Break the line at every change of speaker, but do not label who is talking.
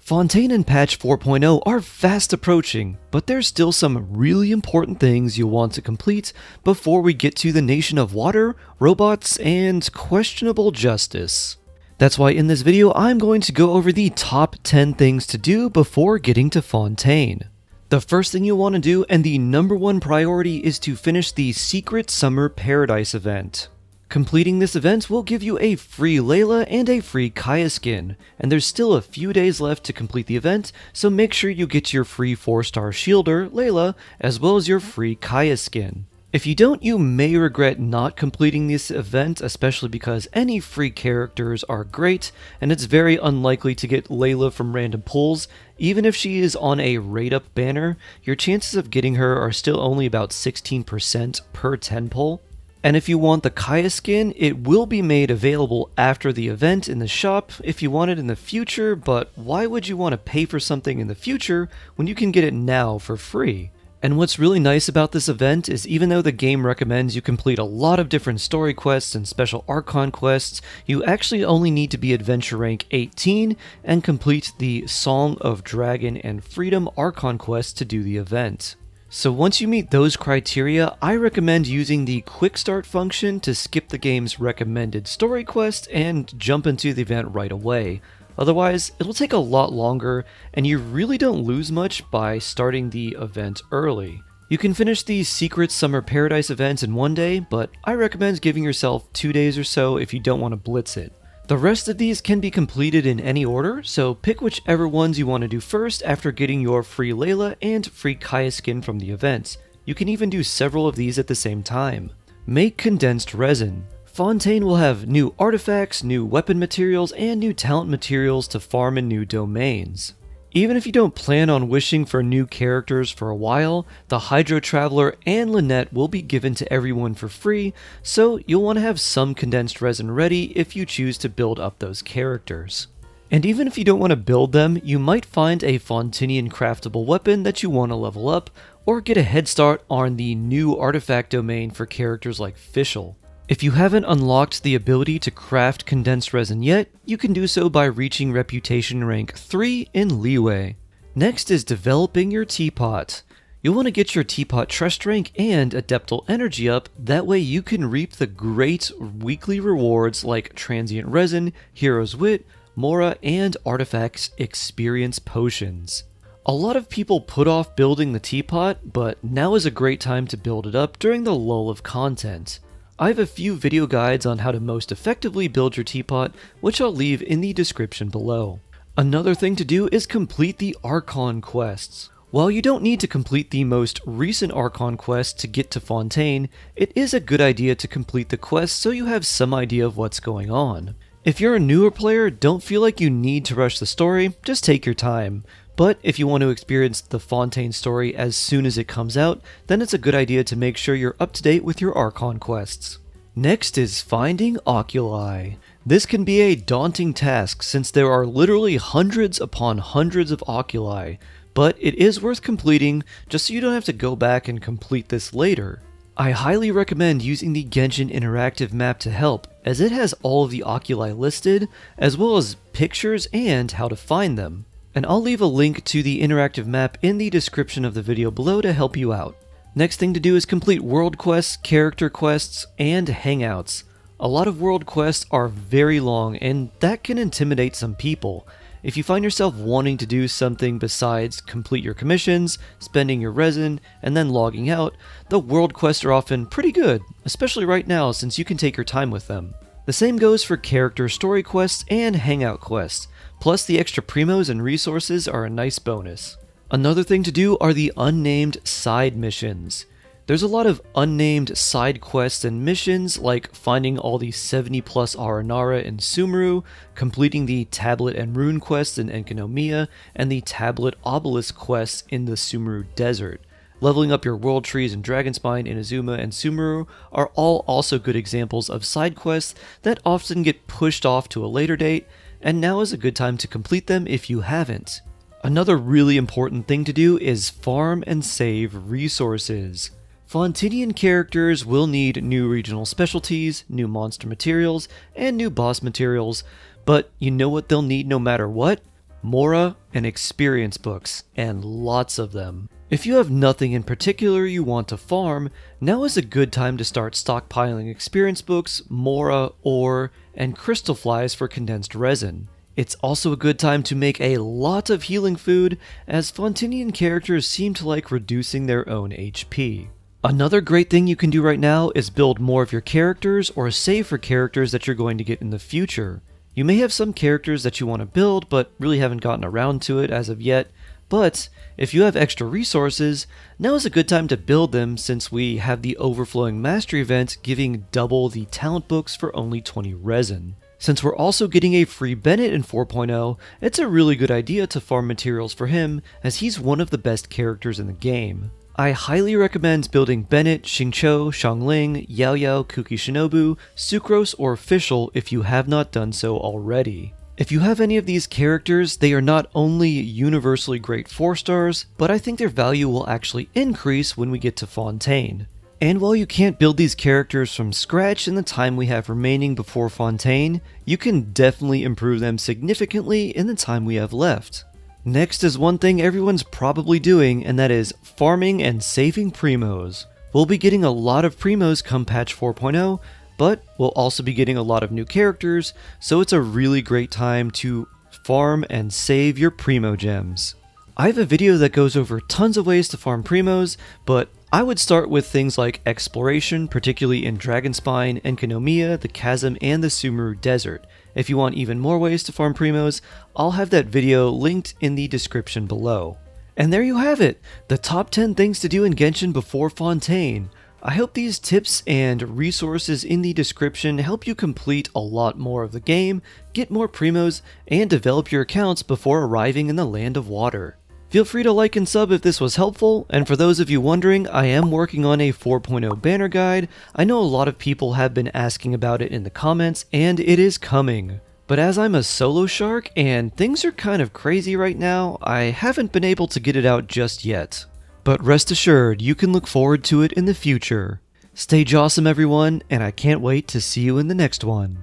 Fontaine and patch 4.0 are fast approaching, but there's still some really important things you'll want to complete before we get to the Nation of Water, robots, and questionable justice. That's why in this video I'm going to go over the top 10 things to do before getting to Fontaine. The first thing you'll want to do, and the number one priority, is to finish the Secret Summer Paradise event. Completing this event will give you a free Layla and a free Kaya skin, and there's still a few days left to complete the event, so make sure you get your free 4-star shielder, Layla, as well as your free Kaya skin. If you don't, you may regret not completing this event, especially because any free characters are great, and it's very unlikely to get Layla from random pulls. Even if she is on a rate-up banner, your chances of getting her are still only about 16% per 10 pull. And if you want the Kaya skin, it will be made available after the event in the shop if you want it in the future, but why would you want to pay for something in the future when you can get it now for free? And what's really nice about this event is even though the game recommends you complete a lot of different story quests and special Archon quests, you actually only need to be adventure rank 18 and complete the Song of Dragon and Freedom Archon quest to do the event. So once you meet those criteria, I recommend using the quick start function to skip the game's recommended story quest and jump into the event right away. Otherwise, it'll take a lot longer, and you really don't lose much by starting the event early. You can finish the Secret Summer Paradise event in one day, but I recommend giving yourself 2 days or so if you don't want to blitz it. The rest of these can be completed in any order, so pick whichever ones you want to do first after getting your free Layla and free Kaya skin from the event. You can even do several of these at the same time. Make condensed resin. Fontaine will have new artifacts, new weapon materials, and new talent materials to farm in new domains. Even if you don't plan on wishing for new characters for a while, the Hydro Traveler and Lynette will be given to everyone for free, so you'll want to have some condensed resin ready if you choose to build up those characters. And even if you don't want to build them, you might find a Fontinian craftable weapon that you want to level up, or get a head start on the new artifact domain for characters like Fischl. If you haven't unlocked the ability to craft condensed resin yet, you can do so by reaching reputation rank 3 in Leeway. Next is developing your teapot. You'll want to get your teapot trust rank and adeptal energy up, that way you can reap the great weekly rewards like transient resin, hero's wit, mora, and artifacts experience potions. A lot of people put off building the teapot, but now is a great time to build it up during the lull of content. I have a few video guides on how to most effectively build your teapot, which I'll leave in the description below. Another thing to do is complete the Archon Quests. While you don't need to complete the most recent Archon quest to get to Fontaine, it is a good idea to complete the quest so you have some idea of what's going on. If you're a newer player, don't feel like you need to rush the story, just take your time. But if you want to experience the Fontaine story as soon as it comes out, then it's a good idea to make sure you're up to date with your Archon quests. Next is finding Oculi. This can be a daunting task since there are literally hundreds upon hundreds of Oculi, but it is worth completing just so you don't have to go back and complete this later. I highly recommend using the Genshin interactive map to help, as it has all of the Oculi listed, as well as pictures and how to find them. And I'll leave a link to the interactive map in the description of the video below to help you out. Next thing to do is complete world quests, character quests, and hangouts. A lot of world quests are very long, and that can intimidate some people. If you find yourself wanting to do something besides complete your commissions, spending your resin, and then logging out, the world quests are often pretty good, especially right now since you can take your time with them. The same goes for character story quests and hangout quests, plus the extra primos and resources are a nice bonus. Another thing to do are the unnamed side missions. There's a lot of unnamed side quests and missions like finding all the 70 plus Aranara in Sumeru, completing the tablet and rune quests in Enkanomiya, and the tablet obelisk quests in the Sumeru desert. Leveling up your world trees and Dragonspine in Azuma and Sumeru are all also good examples of side quests that often get pushed off to a later date, and now is a good time to complete them if you haven't. Another really important thing to do is farm and save resources. Fontinian characters will need new regional specialties, new monster materials, and new boss materials, but you know what they'll need no matter what? Mora, and experience books, and lots of them. If you have nothing in particular you want to farm, now is a good time to start stockpiling experience books, Mora, ore, and crystal flies for condensed resin. It's also a good time to make a lot of healing food, as Fontainian characters seem to like reducing their own HP. Another great thing you can do right now is build more of your characters or save for characters that you're going to get in the future. You may have some characters that you want to build but really haven't gotten around to it as of yet, but if you have extra resources, now is a good time to build them since we have the Overflowing Mastery event giving double the talent books for only 20 resin. Since we're also getting a free Bennett in 4.0, it's a really good idea to farm materials for him as he's one of the best characters in the game. I highly recommend building Bennett, Xingqiu, Xiangling, Yao Yao, Kuki Shinobu, Sucrose, or Official if you have not done so already. If you have any of these characters, they are not only universally great 4 stars, but I think their value will actually increase when we get to Fontaine. And while you can't build these characters from scratch in the time we have remaining before Fontaine, you can definitely improve them significantly in the time we have left. Next is one thing everyone's probably doing, and that is farming and saving primos. We'll be getting a lot of primos come patch 4.0, but we'll also be getting a lot of new characters, so it's a really great time to farm and save your Primogems. I have a video that goes over tons of ways to farm primos, but I would start with things like exploration, particularly in Dragonspine, Enkanomiya, the Chasm, and the Sumeru Desert. If you want even more ways to farm primos, I'll have that video linked in the description below. And there you have it, the top 10 things to do in Genshin before Fontaine. I hope these tips and resources in the description help you complete a lot more of the game, get more primos, and develop your accounts before arriving in the Land of Water. Feel free to like and sub if this was helpful, and for those of you wondering, I am working on a 4.0 banner guide. I know a lot of people have been asking about it in the comments, and it is coming. But as I'm a solo shark and things are kind of crazy right now, I haven't been able to get it out just yet. But rest assured, you can look forward to it in the future. Stay jawsome everyone, and I can't wait to see you in the next one.